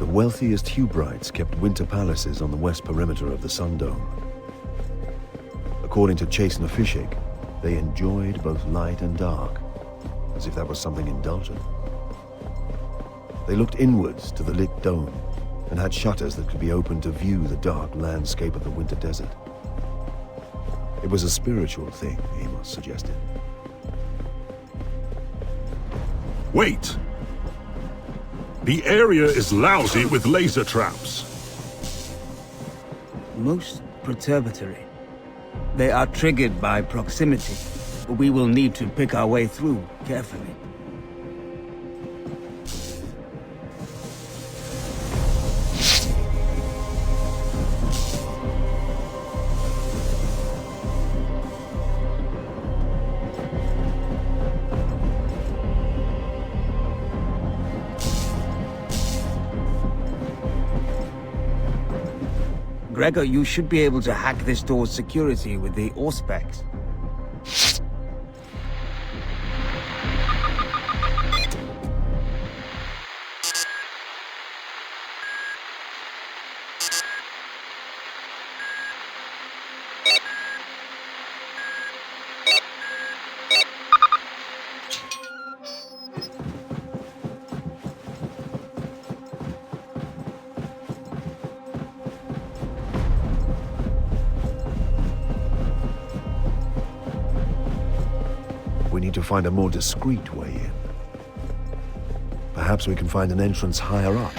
The wealthiest Hubrites kept winter palaces on the west perimeter of the Sun Dome. According to Chasen Fishik, they enjoyed both light and dark, as if that was something indulgent. They looked inwards to the lit dome and had shutters that could be opened to view the dark landscape of the winter desert. It was a spiritual thing, Amos suggested. Wait! The area is lousy with laser traps. Most perturbatory. They are triggered by proximity. We will need to pick our way through carefully. Gregor, you should be able to hack this door's security with the Auspex. We need to find a more discreet way in. Perhaps we can find an entrance higher up.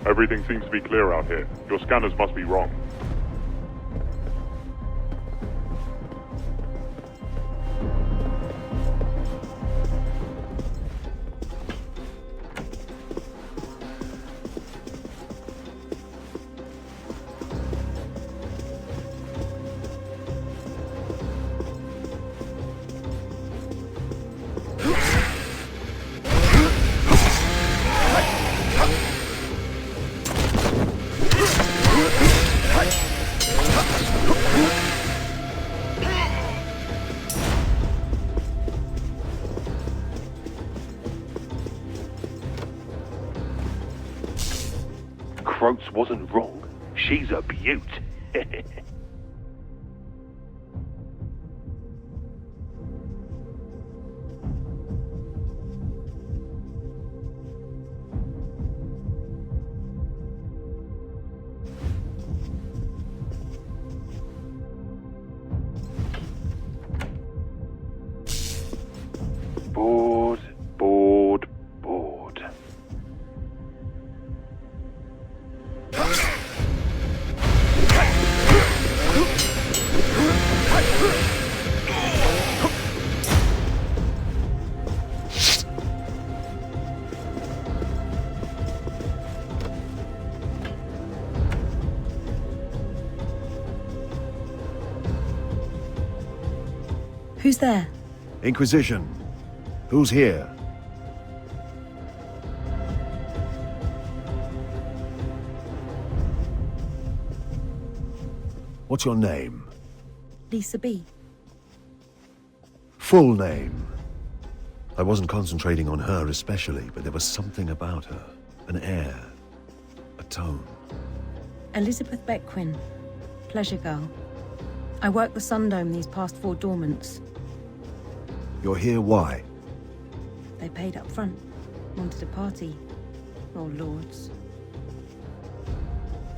Everything seems to be clear out here. Your scanners must be wrong. Croats wasn't wrong. She's a beaut. Bored, bored, bored. Who's there? Inquisition. Who's here? What's your name? Lisa B. Full name. I wasn't concentrating on her especially, but there was something about her. An air. A tone. Elizabeth Beckwin. Pleasure girl. I worked the Sundome these past 4 dormants. You're here why? They paid up front. Wanted a party. Oh, lords.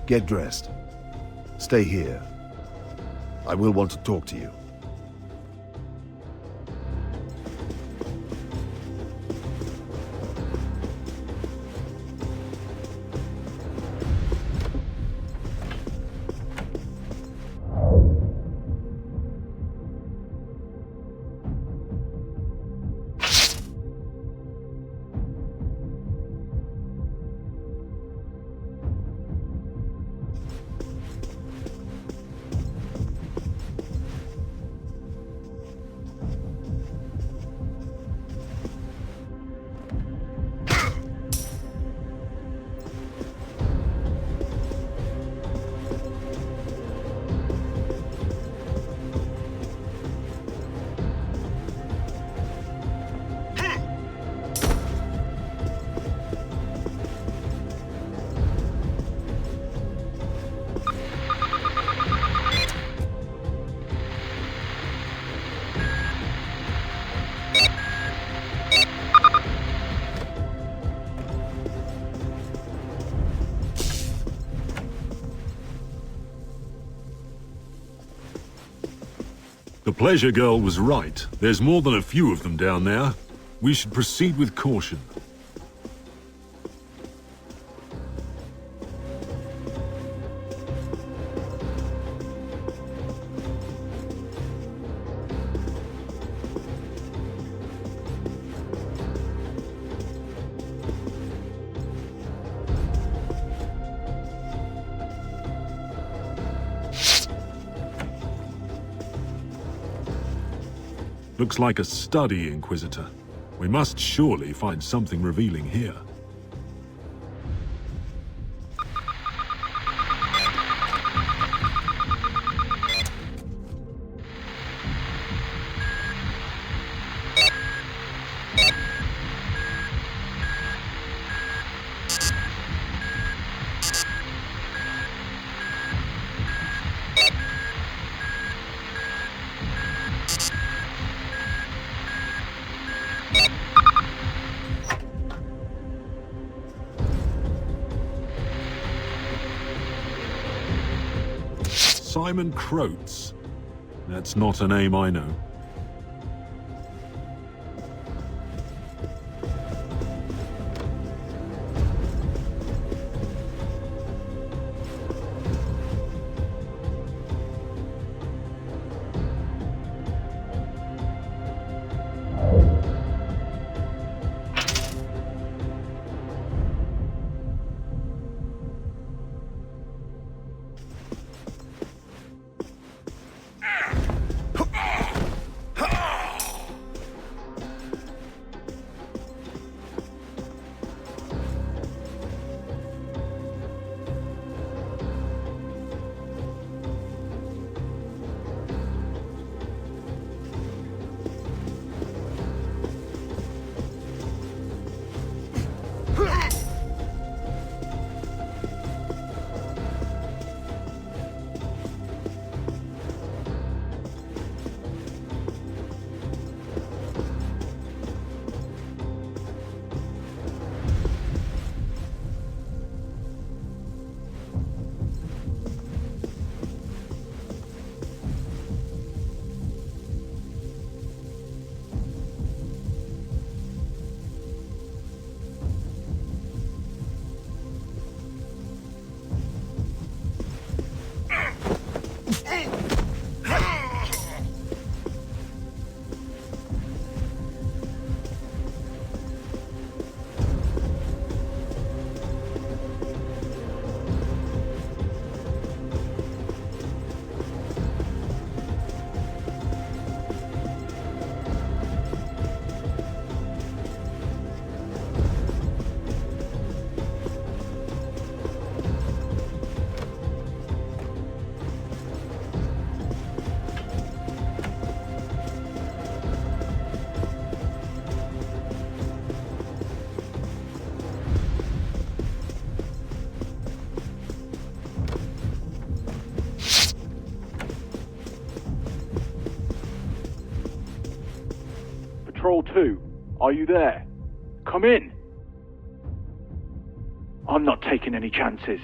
Get dressed. Stay here. I will want to talk to you. The Pleasure Girl was right. There's more than a few of them down there. We should proceed with caution. Looks like a study, Inquisitor. We must surely find something revealing here. Simon Croats. That's not a name I know. Patrol 2, are you there? Come in! I'm not taking any chances.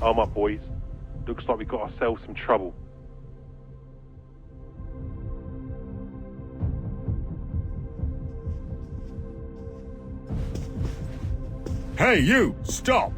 Arm up, boys. Looks like we got ourselves some trouble. Hey, you! Stop!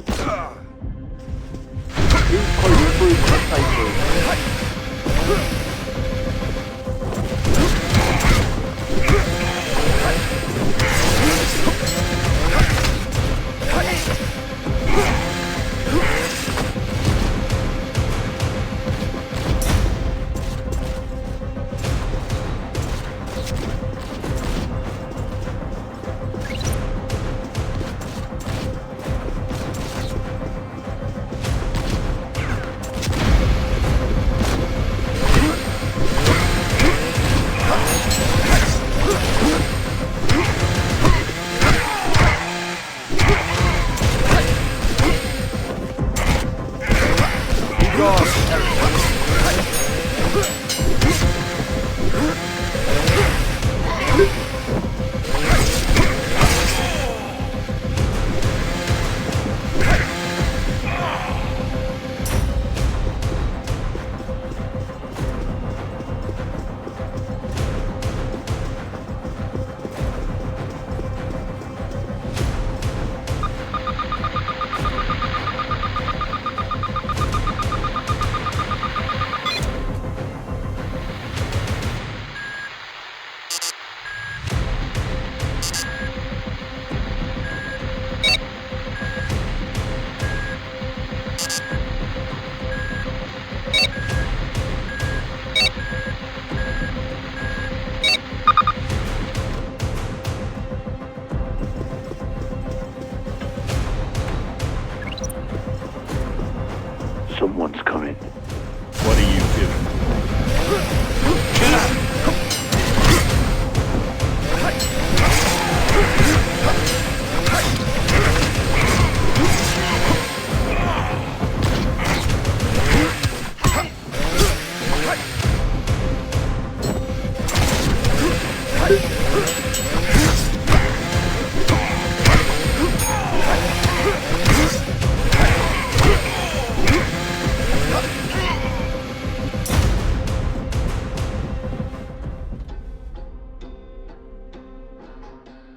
Someone's coming. What are you doing?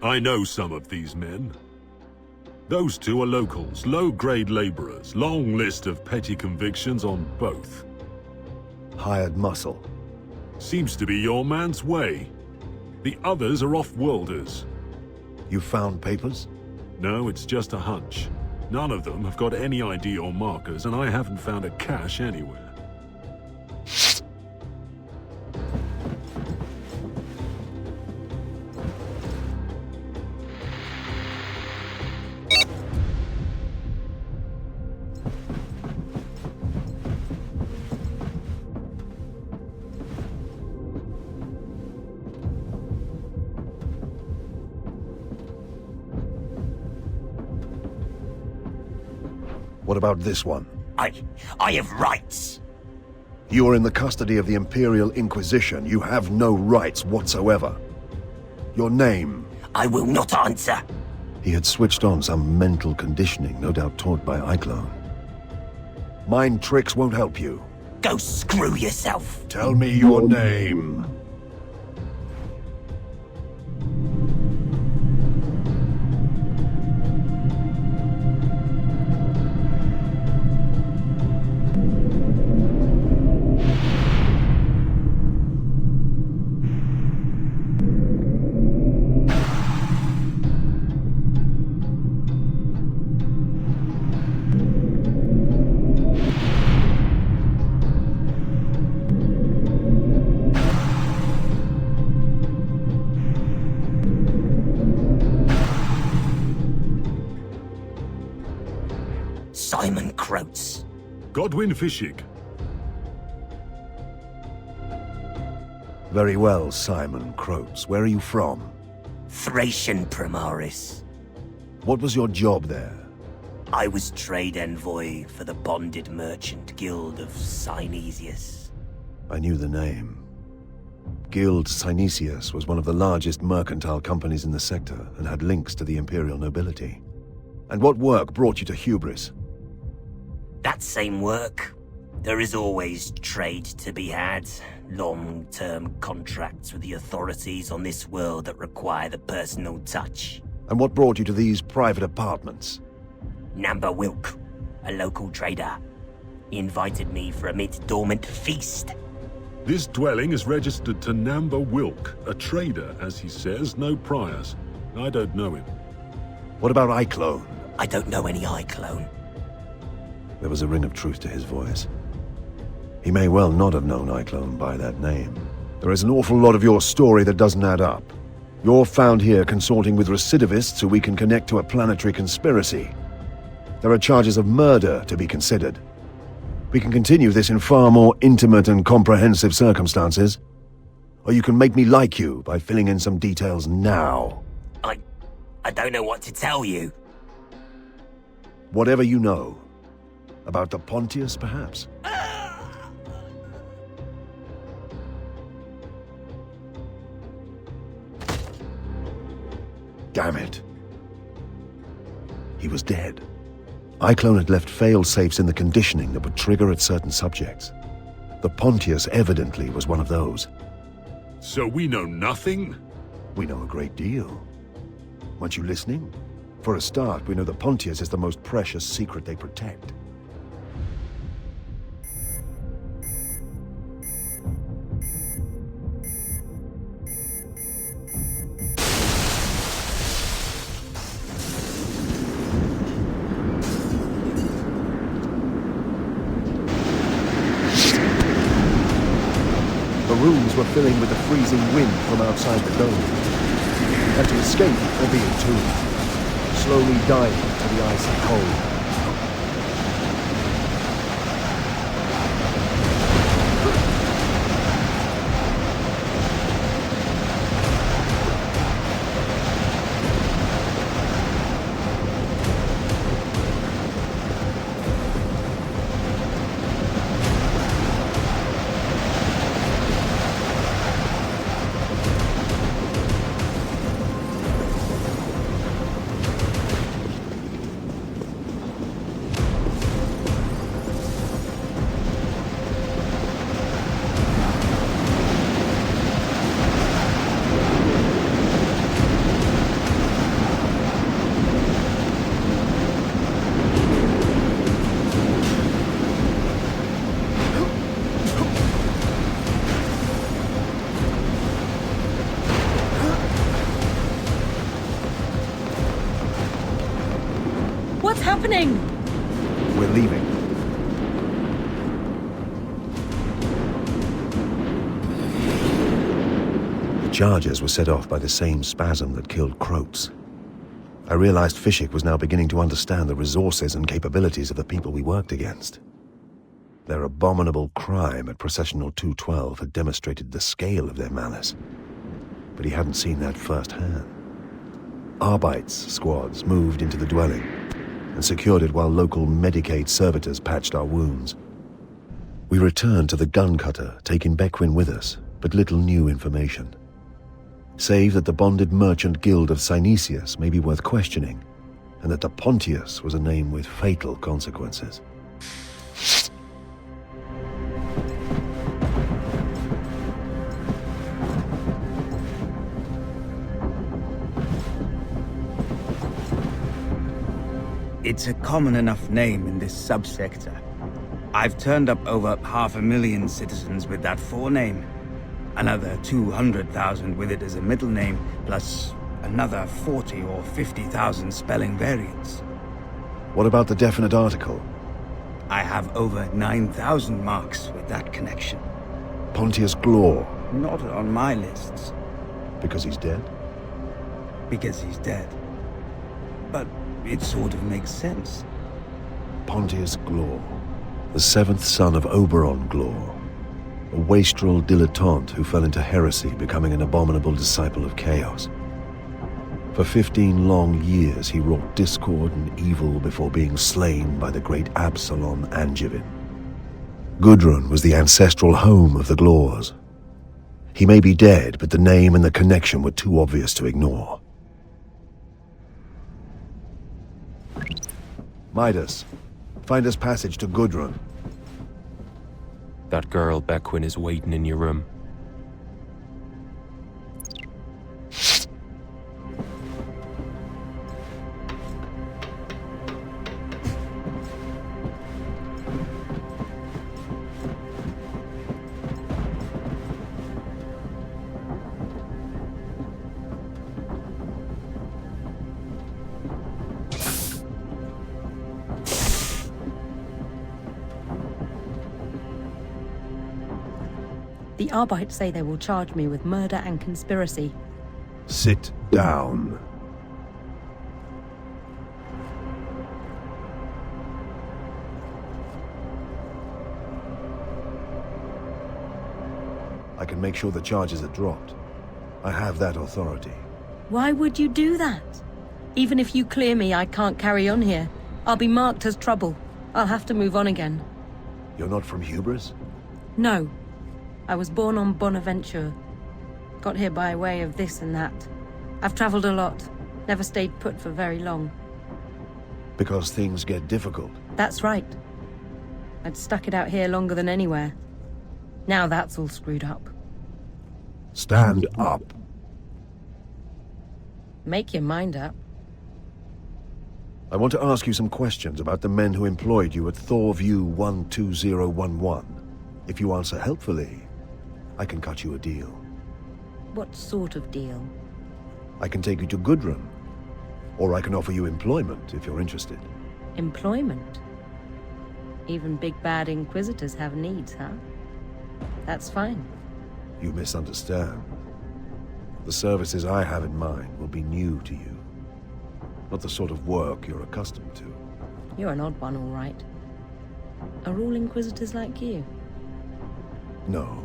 I know some of these men. Those two are locals, low-grade laborers. Long list of petty convictions on both. Hired muscle. Seems to be your man's way. The others are off-worlders. You found papers? No, it's just a hunch. None of them have got any ID or markers, and I haven't found a cache anywhere. What about this one? I have rights. You are in the custody of the Imperial Inquisition. You have no rights whatsoever. Your name? I will not answer. He had switched on some mental conditioning, no doubt taught by Eichlo. Mind tricks won't help you. Go screw yourself. Tell me your name. Godwin Fishig. Very well, Simon Croats. Where are you from? Thracian Primaris. What was your job there? I was trade envoy for the bonded merchant guild of Synesius. I knew the name. Guild Synesius was one of the largest mercantile companies in the sector and had links to the imperial nobility. And what work brought you to Hubris? That same work. There is always trade to be had. Long-term contracts with the authorities on this world that require the personal touch. And what brought you to these private apartments? Namba Wilk, a local trader. He invited me for a mid-dormant feast. This dwelling is registered to Namba Wilk, a trader, as he says, no priors. I don't know him. What about Iclone? I don't know any Iclone. There was a ring of truth to his voice. He may well not have known Iclone by that name. There is an awful lot of your story that doesn't add up. You're found here consorting with recidivists who we can connect to a planetary conspiracy. There are charges of murder to be considered. We can continue this in far more intimate and comprehensive circumstances. Or you can make me like you by filling in some details now. I don't know what to tell you. Whatever you know. About the Pontius, perhaps? Damn it. He was dead. Iclone had left fail-safes in the conditioning that would trigger at certain subjects. The Pontius evidently was one of those. So we know nothing? We know a great deal. Weren't you listening? For a start, we know the Pontius is the most precious secret they protect. The rooms were filling with the freezing wind from outside the dome. We had to escape or be entombed, slowly dying to the ice and cold. What's happening? We're leaving. The charges were set off by the same spasm that killed Croats. I realized Fishik was now beginning to understand the resources and capabilities of the people we worked against. Their abominable crime at Processional 212 had demonstrated the scale of their malice, but he hadn't seen that firsthand. Arbeits squads moved into the dwelling and secured it while local Medicaid servitors patched our wounds. We returned to the gun cutter, taking Bequin with us, but little new information. Save that the bonded merchant guild of Synesius may be worth questioning, and that the Pontius was a name with fatal consequences. It's a common enough name in this subsector. I've turned up over 500,000 citizens with that forename. Another 200,000 with it as a middle name, plus another 40 or 50,000 spelling variants. What about the definite article? I have over 9,000 marks with that connection. Pontius Glor, Not on my lists, because he's dead? because he's dead. But it sort of makes sense. Pontius Glor. the seventh son of Oberon Glor, a wastrel dilettante who fell into heresy, becoming an abominable disciple of chaos. For 15 long years he wrought discord and evil before being slain by the great Absalom Angevin. Gudrun was the ancestral home of the Glors. He may be dead, but the name and the connection were too obvious to ignore. Midas, find us passage to Gudrun. That girl, Bequin, is waiting in your room. The Arbites say they will charge me with murder and conspiracy. Sit down. I can make sure the charges are dropped. I have that authority. Why would you do that? Even if you clear me, I can't carry on here. I'll be marked as trouble. I'll have to move on again. You're not from Hubris? No. I was born on Bonaventure. Got here by way of this and that. I've traveled a lot. Never stayed put for very long. Because things get difficult. That's right. I'd stuck it out here longer than anywhere. Now that's all screwed up. Stand up. Make your mind up. I want to ask you some questions about the men who employed you at Thawview 12011. If you answer helpfully, I can cut you a deal. What sort of deal? I can take you to Gudrun, or I can offer you employment if you're interested. Employment? Even big bad Inquisitors have needs, huh? That's fine. You misunderstand. The services I have in mind will be new to you. Not the sort of work you're accustomed to. You're an odd one, all right. Are all Inquisitors like you? No.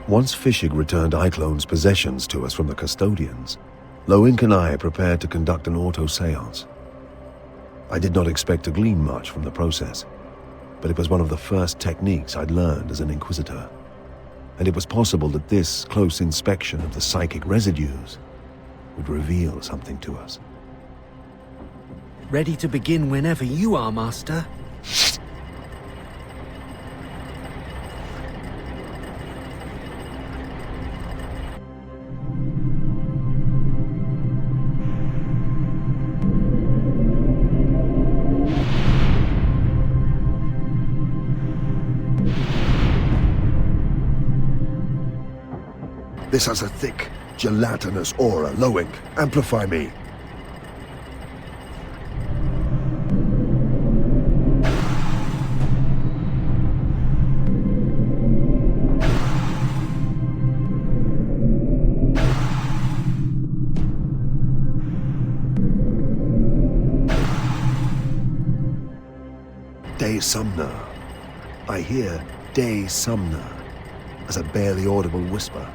Once Fishig returned Eiclone's possessions to us from the custodians, Loink and I prepared to conduct an Autoseance. I did not expect to glean much from the process, but it was one of the first techniques I'd learned as an Inquisitor. And it was possible that this close inspection of the psychic residues would reveal something to us. Ready to begin whenever you are, Master. This has a thick, gelatinous aura. Loink, amplify me. De Sumner. I hear De Sumner as a barely audible whisper.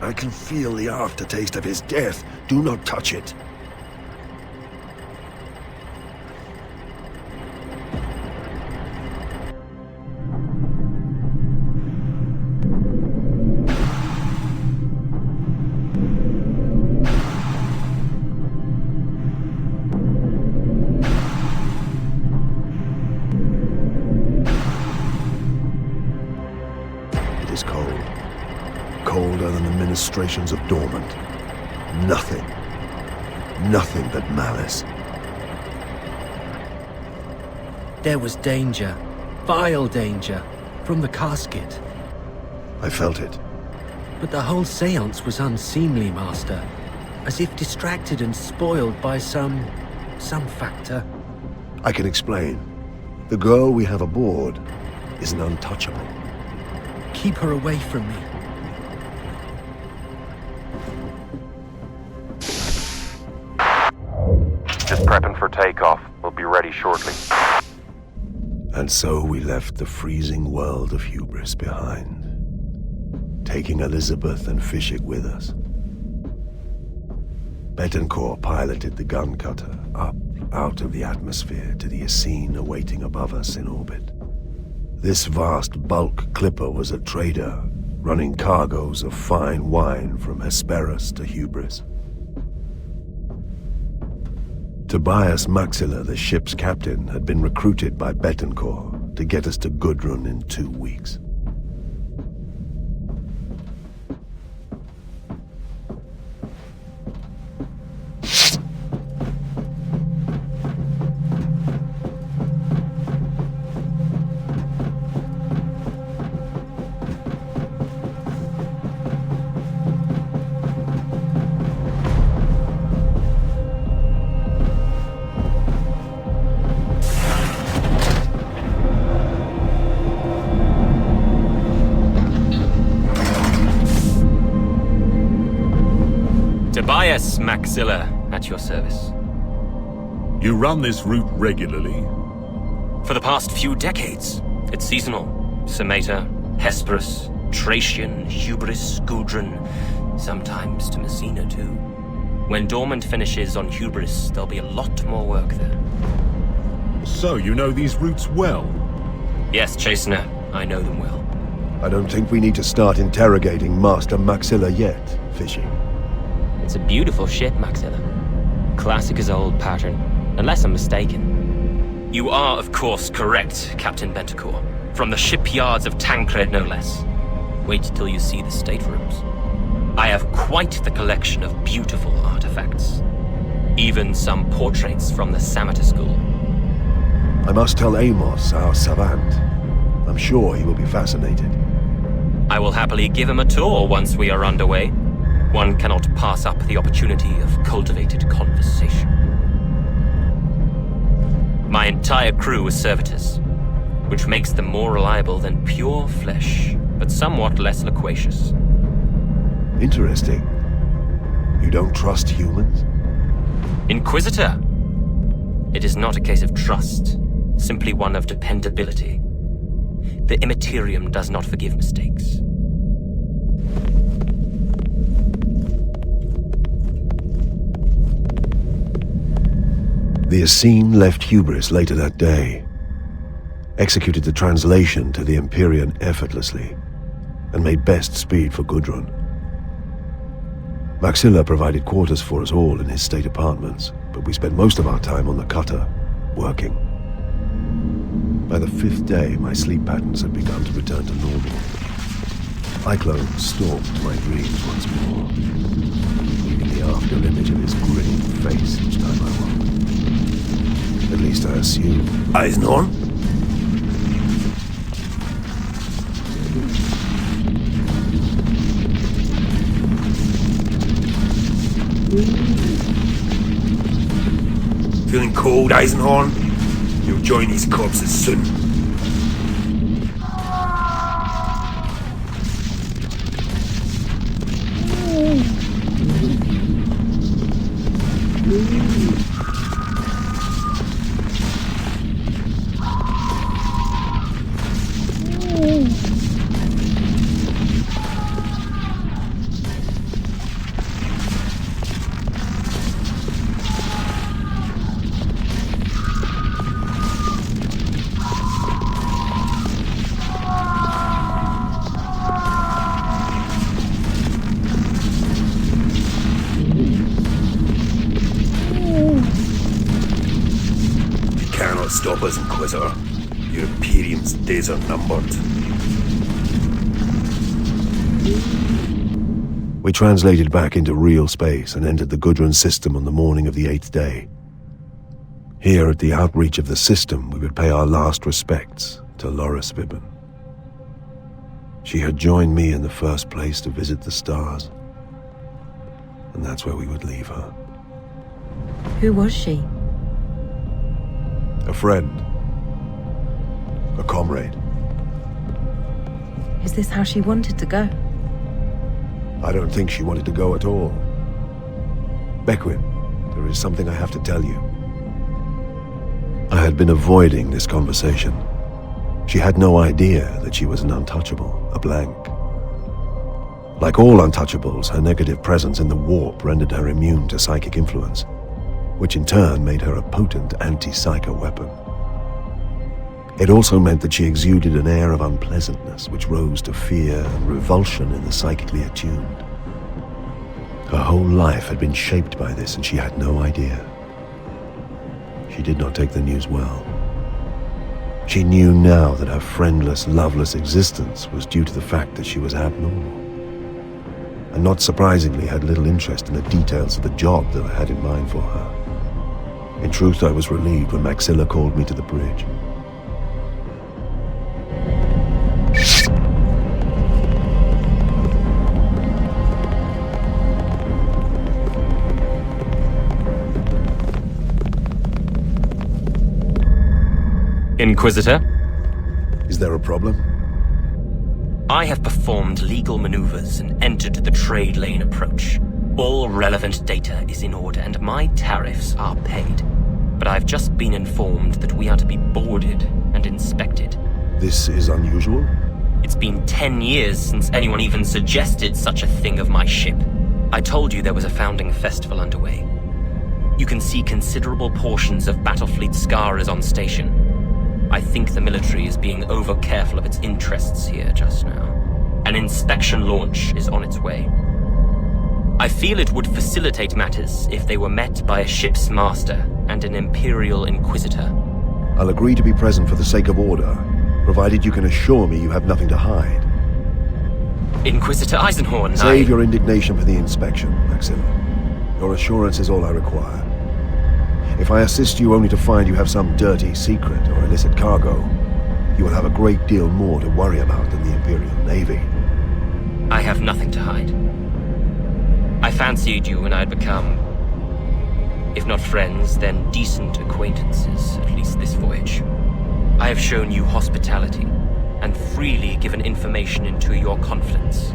I can feel the aftertaste of his death. Do not touch it. It is cold. Colder than the ministrations of Dormant. Nothing but malice. There was danger, vile danger, from the casket. I felt it. But the whole seance was unseemly, Master. As if distracted and spoiled by some factor. I can explain. The girl we have aboard is an untouchable. Keep her away from me. Just prepping for takeoff. We'll be ready shortly. And so we left the freezing world of hubris behind, taking Elizabeth and Fishik with us. Betancourt piloted the gun cutter up out of the atmosphere to the Essene awaiting above us in orbit. This vast bulk clipper was a trader, running cargoes of fine wine from Hesperus to Hubris. Tobias Maxilla, the ship's captain, had been recruited by Betancourt to get us to Gudrun in 2 weeks. Tobias Maxilla, at your service. You run this route regularly? For the past few decades. It's seasonal. Sameta, Hesperus, Tracian, Hubris, Gudrun, sometimes to Messina too. When Dormant finishes on Hubris, there'll be a lot more work there. So you know these routes well? Yes, Chastener, I know them well. I don't think we need to start interrogating Master Maxilla yet, Fishy. It's a beautiful ship, Maxilla. Classic as old pattern, unless I'm mistaken. You are, of course, correct, Captain Betancourt. From the shipyards of Tancred, no less. Wait till you see the staterooms. I have quite the collection of beautiful artifacts. Even some portraits from the Samata school. I must tell Amos, our savant. I'm sure he will be fascinated. I will happily give him a tour once we are underway. One cannot pass up the opportunity of cultivated conversation. My entire crew is servitors, which makes them more reliable than pure flesh, but somewhat less loquacious. Interesting. You don't trust humans? Inquisitor! It is not a case of trust, simply one of dependability. The Imperium does not forgive mistakes. The Essene left Hubris later that day, executed the translation to the Imperium effortlessly, and made best speed for Gudrun. Maxilla provided quarters for us all in his state apartments, but we spent most of our time on the cutter, working. By the 5th day, my sleep patterns had begun to return to normal. Cyclone stalked my dreams once more, leaving the after-image of his grinning face each time I woke. At least I assume. Eisenhorn? Feeling cold, Eisenhorn? You'll join these corpses soon. Stop us, Inquisitor. Your Imperium's days are numbered. We translated back into real space and entered the Gudrun system on the morning of the 8th day. Here at the outreach of the system, we would pay our last respects to Loris Vibben. She had joined me in the first place to visit the stars, and that's where we would leave her. Who was she? A friend. A comrade. Is this how she wanted to go? I don't think she wanted to go at all. Beckwin, there is something I have to tell you. I had been avoiding this conversation. She had no idea that she was an untouchable, a blank. Like all untouchables, her negative presence in the warp rendered her immune to psychic influence, which in turn made her a potent anti-psycho weapon. It also meant that she exuded an air of unpleasantness which rose to fear and revulsion in the psychically attuned. Her whole life had been shaped by this, and she had no idea. She did not take the news well. She knew now that her friendless, loveless existence was due to the fact that she was abnormal, and not surprisingly had little interest in the details of the job that I had in mind for her. In truth, I was relieved when Maxilla called me to the bridge. Inquisitor? Is there a problem? I have performed legal maneuvers and entered the trade lane approach. All relevant data is in order and my tariffs are paid. But I've just been informed that we are to be boarded and inspected. This is unusual? It's been 10 years since anyone even suggested such a thing of my ship. I told you there was a founding festival underway. You can see considerable portions of Battlefleet Scarers on station. I think the military is being over-careful of its interests here just now. An inspection launch is on its way. I feel it would facilitate matters if they were met by a ship's master and an Imperial Inquisitor. I'll agree to be present for the sake of order, provided you can assure me you have nothing to hide. Inquisitor Eisenhorn, Save your indignation for the inspection, Maxilla. Your assurance is all I require. If I assist you only to find you have some dirty secret or illicit cargo, you will have a great deal more to worry about than the Imperial Navy. I have nothing to hide. I fancied you when I'd become, if not friends, then decent acquaintances, at least this voyage. I have shown you hospitality, and freely given information into your conflicts.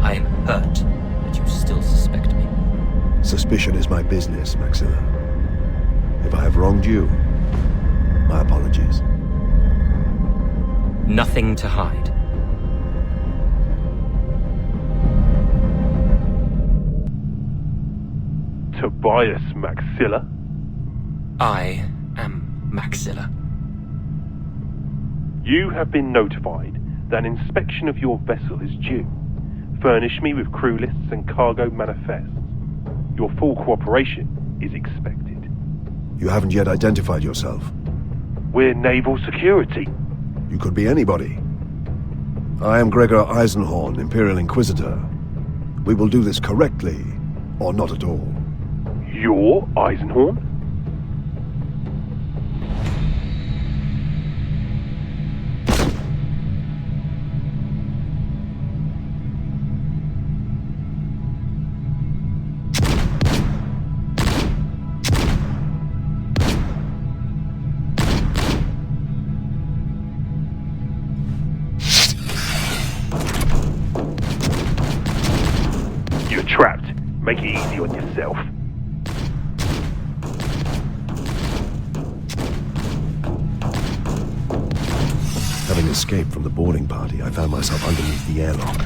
I am hurt that you still suspect me. Suspicion is my business, Maxilla. If I have wronged you, my apologies. Nothing to hide. Tobias Maxilla? I am Maxilla. You have been notified that an inspection of your vessel is due. Furnish me with crew lists and cargo manifests. Your full cooperation is expected. You haven't yet identified yourself. We're naval security. You could be anybody. I am Gregor Eisenhorn, Imperial Inquisitor. We will do this correctly, or not at all. You're Eisenhorn? Trapped. Make it easy on yourself. Having escaped from the boarding party, I found myself underneath the airlock.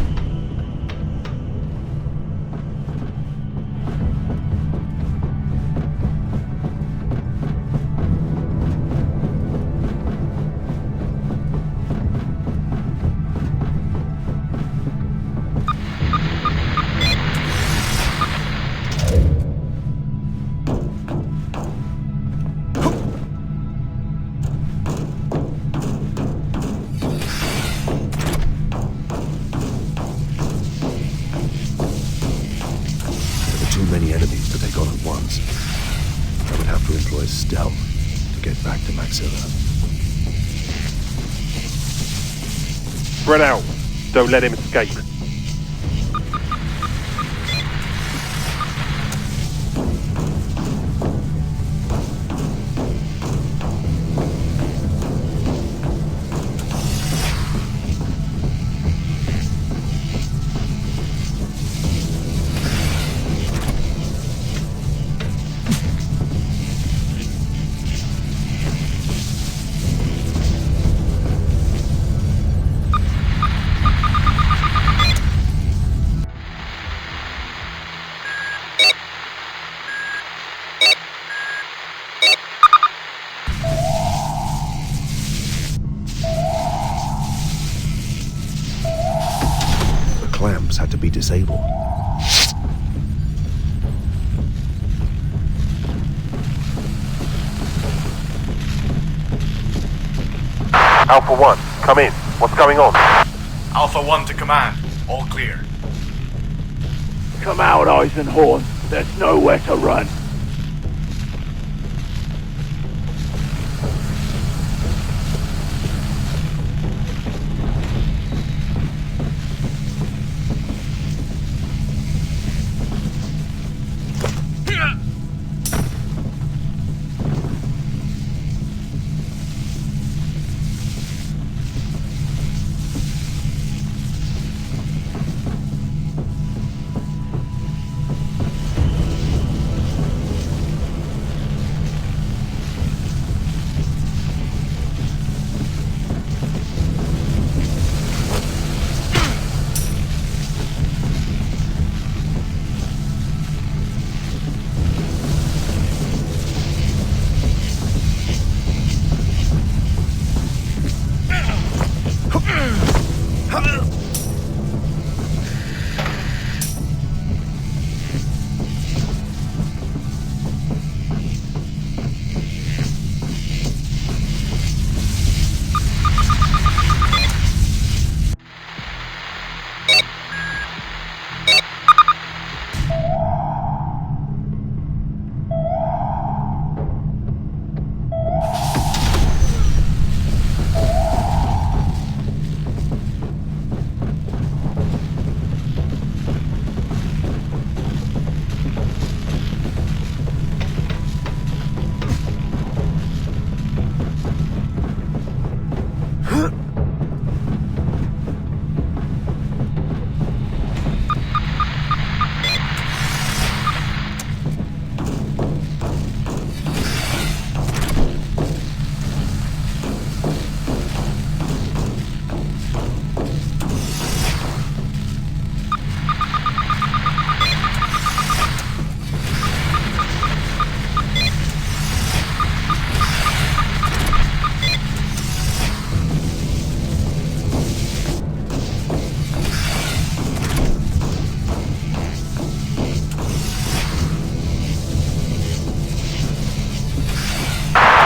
Maxilla. Spread out. Don't let him escape. Clamps had to be disabled. Alpha 1, come in. What's going on? Alpha 1 to command. All clear. Come out, Eisenhorn. There's nowhere to run.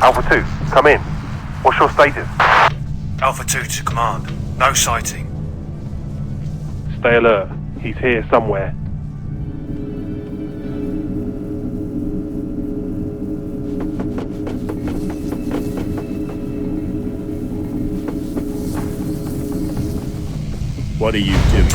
Alpha 2, come in. What's your status? Alpha 2 to command. No sighting. Stay alert. He's here somewhere. What are you doing?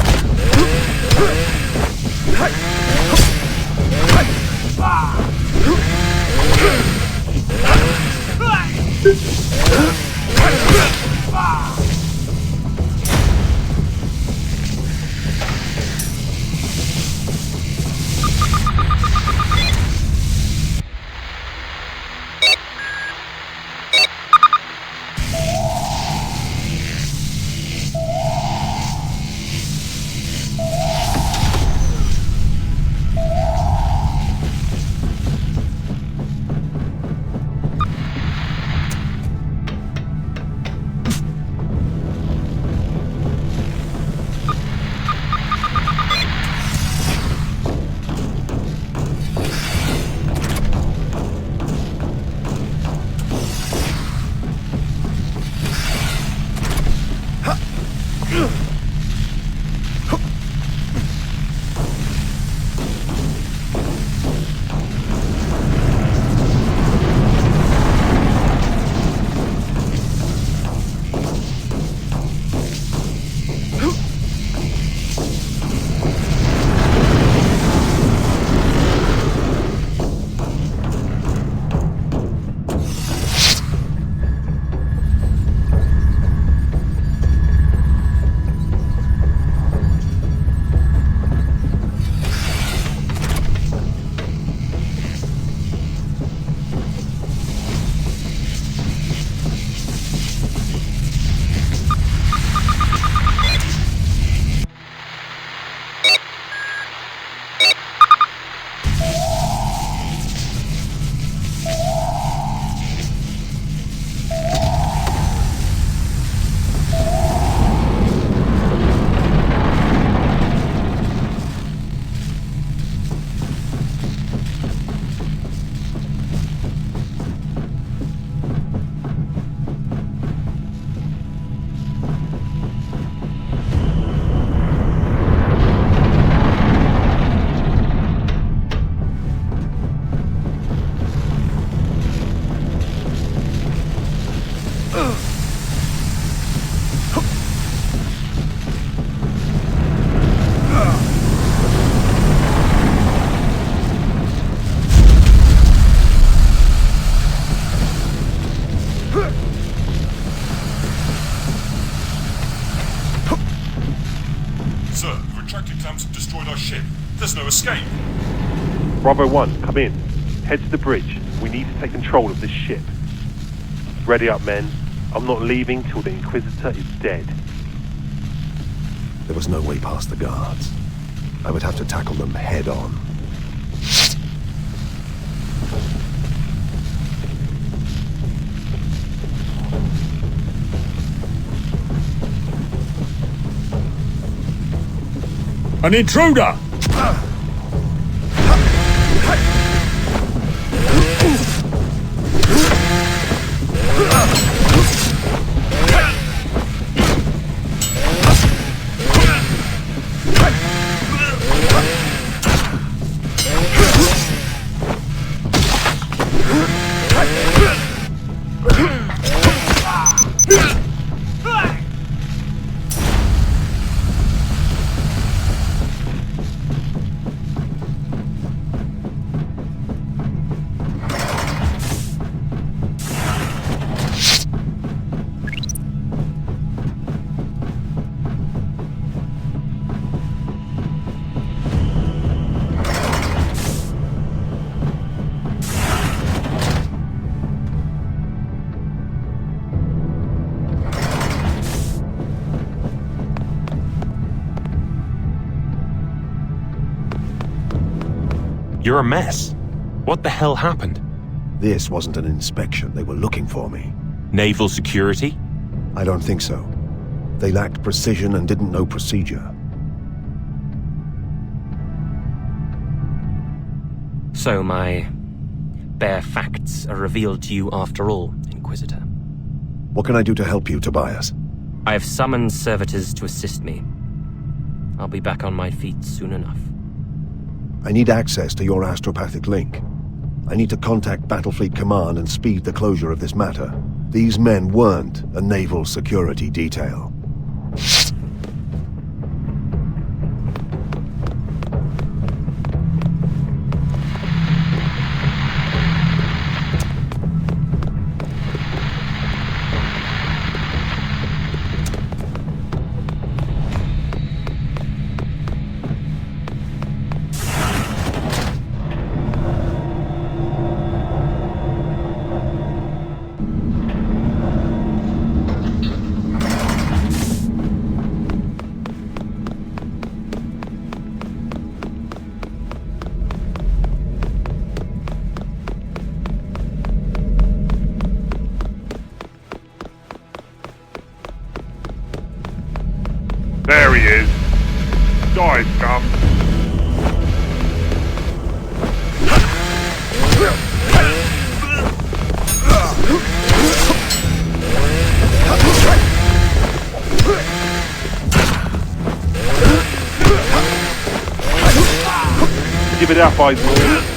destroyed our ship. There's no escape. Bravo 1, come in. Head to the bridge. We need to take control of this ship. Ready up, men. I'm not leaving till the Inquisitor is dead. There was no way past the guards. I would have to tackle them head on. An intruder! You're a mess. What the hell happened? This wasn't an inspection. They were looking for me. Naval security? I don't think so. They lacked precision and didn't know procedure. So my bare facts are revealed to you after all, Inquisitor. What can I do to help you, Tobias? I have summoned servitors to assist me. I'll be back on my feet soon enough. I need access to your astropathic link. I need to contact Battlefleet Command and speed the closure of this matter. These men weren't a naval security detail. There he is. Die, scum. Give it up, Eisenhorn.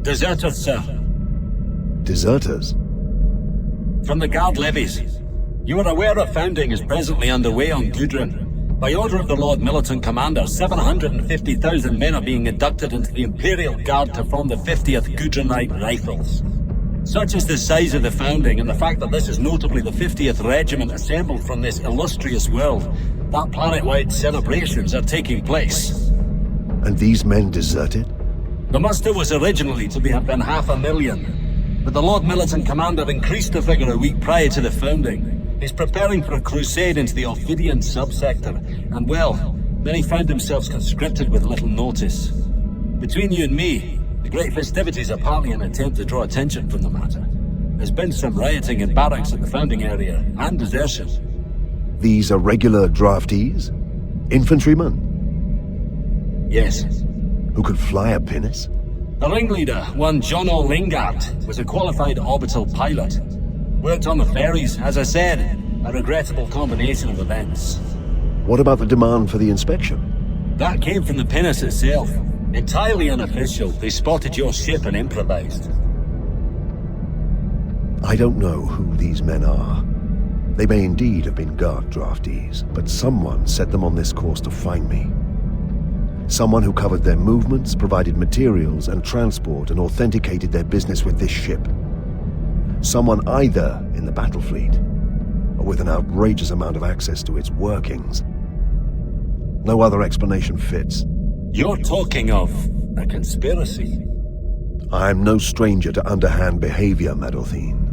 Deserters, sir. Deserters? From the guard levies. You are aware a founding is presently underway on Gudrun. By order of the Lord Militant Commander, 750,000 men are being inducted into the Imperial Guard to form the 50th Gudrunite Rifles. Such is the size of the founding, and the fact that this is notably the 50th regiment assembled from this illustrious world, that planet-wide celebrations are taking place. And these men deserted? The muster was originally to have been 500,000, but the Lord Militant Commander increased the figure a week prior to the founding. He's preparing for a crusade into the Ophidian subsector, and well, many found themselves conscripted with little notice. Between you and me, the great festivities are partly an attempt to draw attention from the matter. There's been some rioting in barracks at the founding area, and desertion. These are regular draftees? Infantrymen? Yes. Who could fly a pinnace? The ringleader, one John O'Lingard, was a qualified orbital pilot. Worked on the ferries, as I said, a regrettable combination of events. What about the demand for the inspection? That came from the pinnace itself. Entirely unofficial, they spotted your ship and improvised. I don't know who these men are. They may indeed have been guard draftees, but someone set them on this course to find me. Someone who covered their movements, provided materials and transport, and authenticated their business with this ship. Someone either in the battle fleet, or with an outrageous amount of access to its workings. No other explanation fits. You're talking of a conspiracy. I'm no stranger to underhand behavior, Meadowthene.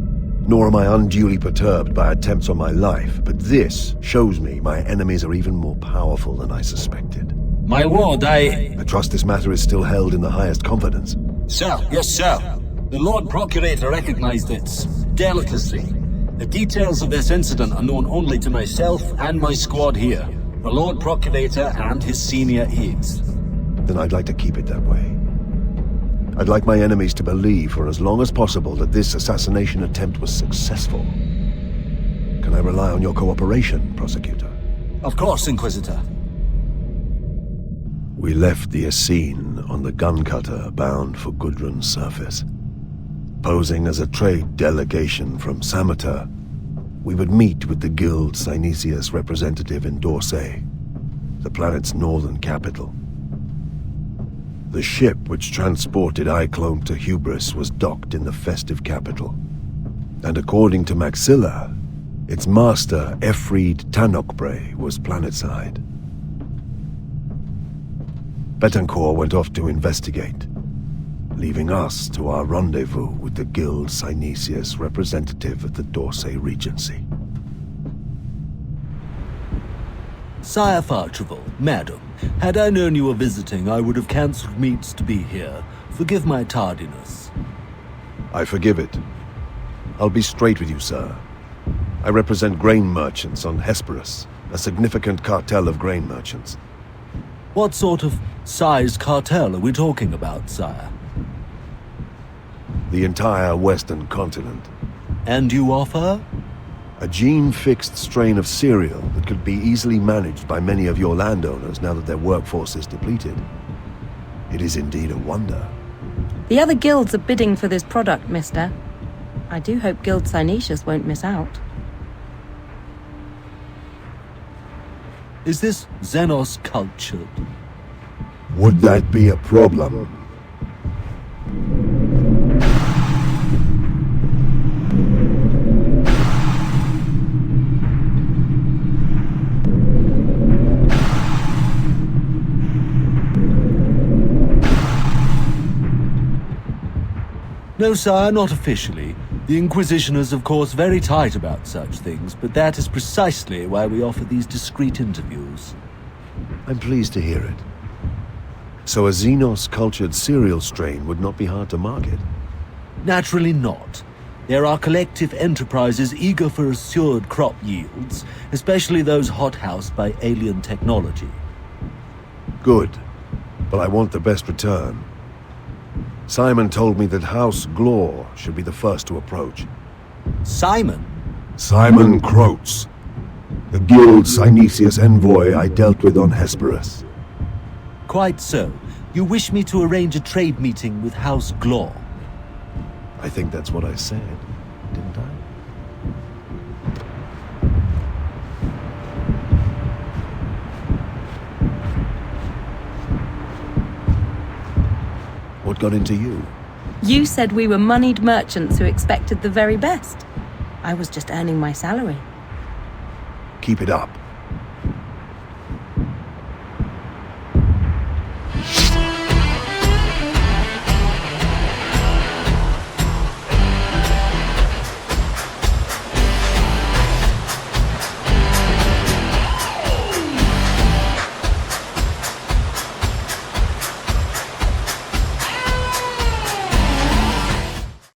Nor am I unduly perturbed by attempts on my life, but this shows me my enemies are even more powerful than I suspected. My lord, I trust this matter is still held in the highest confidence. Sir, yes, sir. The Lord Procurator recognized its delicacy. The details of this incident are known only to myself and my squad here, the Lord Procurator and his senior aides. Then I'd like to keep it that way. I'd like my enemies to believe for as long as possible that this assassination attempt was successful. Can I rely on your cooperation, Prosecutor? Of course, Inquisitor. We left the Essene on the gun cutter bound for Gudrun's surface. Posing as a trade delegation from Sameter, we would meet with the Guild Synesius representative in Dorsey, the planet's northern capital. The ship which transported Iclone to Hubris was docked in the festive capital, and according to Maxilla, its master, Efreed Tanokbre, was planetside. Betancourt went off to investigate, leaving us to our rendezvous with the Guild Synesius representative at the Dorsey Regency. Sire Farchival, madam, had I known you were visiting, I would have cancelled meets to be here. Forgive my tardiness. I forgive it. I'll be straight with you, sir. I represent grain merchants on Hesperus, a significant cartel of grain merchants. What sort of size cartel are we talking about, sire? The entire western continent. And you offer? A gene-fixed strain of cereal that could be easily managed by many of your landowners now that their workforce is depleted. It is indeed a wonder. The other guilds are bidding for this product, mister. I do hope Guild Synesius won't miss out. Is this Xenos cultured? Would that be a problem? No, sire, not officially. The Inquisition is, of course, very tight about such things, but that is precisely why we offer these discreet interviews. I'm pleased to hear it. So a Xenos-cultured cereal strain would not be hard to market? Naturally not. There are collective enterprises eager for assured crop yields, especially those hothoused by alien technology. Good, but I want the best return. Simon told me that House Glor should be the first to approach. Simon? Simon Croats, the Guild Synesius envoy I dealt with on Hesperus. Quite so. You wish me to arrange a trade meeting with House Glor? I think that's what I said, didn't I? What got into you? You said we were moneyed merchants who expected the very best. I was just earning my salary. Keep it up.